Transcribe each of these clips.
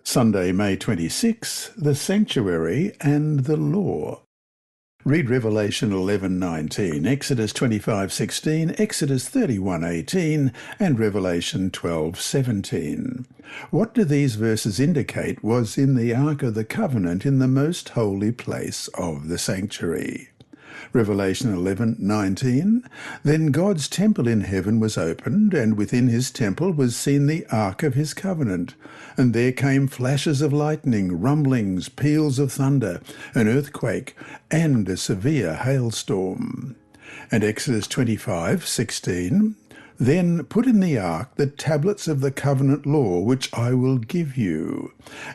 Sunday, May 26, the Sanctuary and the Law. Read Revelation 11:19, Exodus 25:16, Exodus 31:18, and Revelation 12:17. What do these verses indicate was in the Ark of the Covenant in the most holy place of the sanctuary? Revelation 11:19, Then God's temple in heaven was opened, and within his temple was seen the ark of his covenant. And there came flashes of lightning, rumblings, peals of thunder, an earthquake, and a severe hailstorm. And Exodus 25:16, Then put in the ark the tablets of the covenant law which I will give you.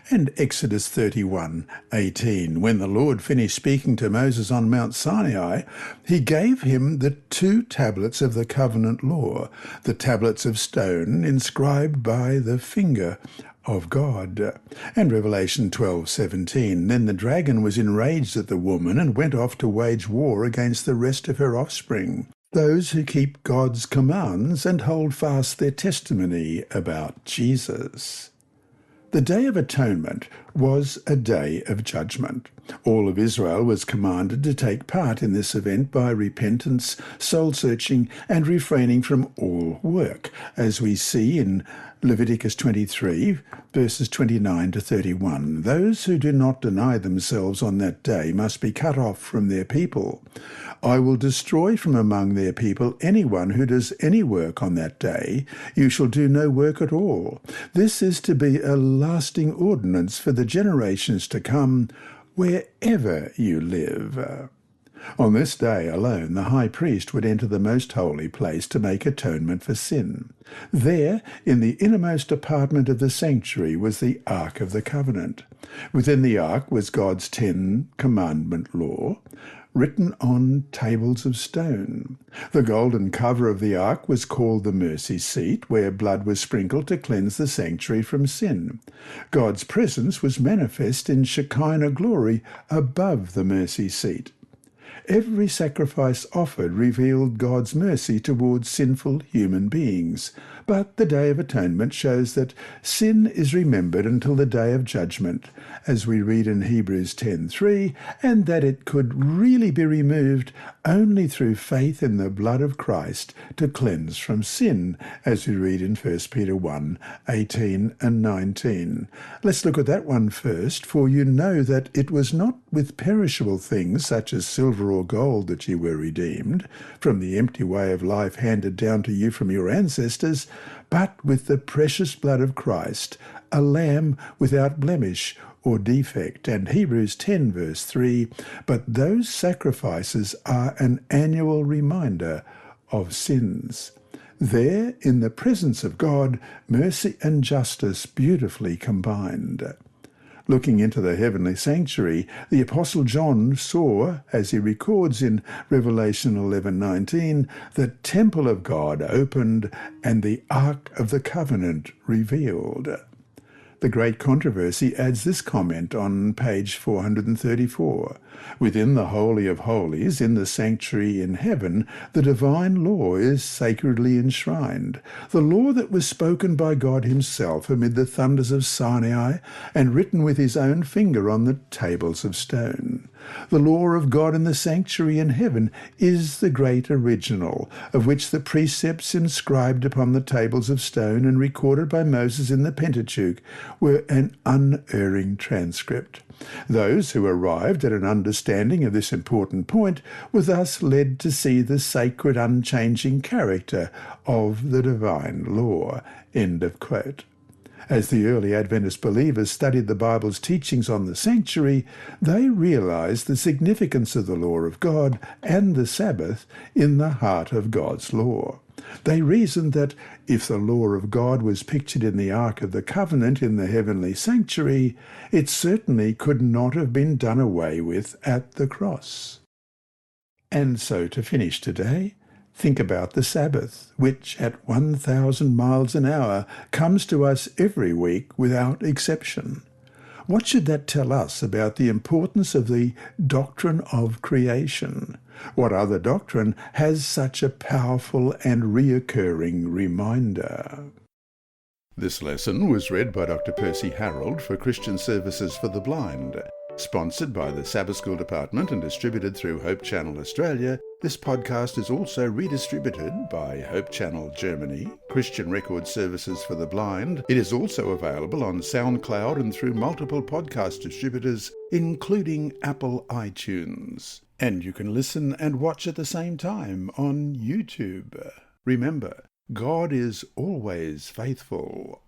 And Exodus 31:18, when the Lord finished speaking to Moses on Mount Sinai, he gave him the 2 tablets of the covenant law, the tablets of stone inscribed by the finger of God. And Revelation 12:17, Then the dragon was enraged at the woman and went off to wage war against the rest of her offspring, those who keep God's commands and hold fast their testimony about Jesus. The Day of Atonement was a day of judgment. All of Israel was commanded to take part in this event by repentance, soul-searching, and refraining from all work, as we see in Leviticus 23, verses 29 to 31. Those who do not deny themselves on that day must be cut off from their people. I will destroy from among their people anyone who does any work on that day. You shall do no work at all. This is to be a lasting ordinance for the generations to come, wherever you live. On this day alone, the high priest would enter the most holy place to make atonement for sin. There, in the innermost apartment of the sanctuary, was the Ark of the Covenant. Within the Ark was God's 10 commandment law, written on tables of stone. The golden cover of the ark was called the mercy seat, where blood was sprinkled to cleanse the sanctuary from sin. God's presence was manifest in Shekinah glory above the mercy seat. Every sacrifice offered revealed God's mercy towards sinful human beings. But the Day of Atonement shows that sin is remembered until the Day of Judgment, as we read in Hebrews 10:3, and that it could really be removed only through faith in the blood of Christ to cleanse from sin, as we read in 1 Peter 1:18 and 19. Let's look at that one first, for you know that it was not with perishable things such as silver or gold that you were redeemed from the empty way of life handed down to you from your ancestors, but with the precious blood of Christ, a lamb without blemish or defect. And Hebrews 10 verse 3, but those sacrifices are an annual reminder of sins. There, in the presence of God, mercy and justice beautifully combined. Looking into the heavenly sanctuary, the Apostle John saw, as he records in Revelation 11:19, the temple of God opened and the Ark of the Covenant revealed. The Great Controversy adds this comment on page 434. Within the Holy of Holies, in the sanctuary in heaven, the divine law is sacredly enshrined, the law that was spoken by God himself amid the thunders of Sinai and written with his own finger on the tables of stone. The law of God in the sanctuary in heaven is the great original, of which the precepts inscribed upon the tables of stone and recorded by Moses in the Pentateuch were an unerring transcript. Those who arrived at an understanding of this important point were thus led to see the sacred, unchanging character of the divine law. End of quote. As the early Adventist believers studied the Bible's teachings on the sanctuary, they realized the significance of the law of God and the Sabbath in the heart of God's law. They reasoned that if the law of God was pictured in the Ark of the Covenant in the heavenly sanctuary, it certainly could not have been done away with at the cross. And so to finish today, think about the Sabbath, which at 1,000 miles an hour comes to us every week without exception. What should that tell us about the importance of the doctrine of creation? What other doctrine has such a powerful and reoccurring reminder? This lesson was read by Dr. Percy Harrold for Christian Services for the Blind. Sponsored by the Sabbath School Department and distributed through Hope Channel Australia, this podcast is also redistributed by Hope Channel Germany, Christian Record Services for the Blind. It is also available on SoundCloud and through multiple podcast distributors, including Apple iTunes. And you can listen and watch at the same time on YouTube. Remember, God is always faithful.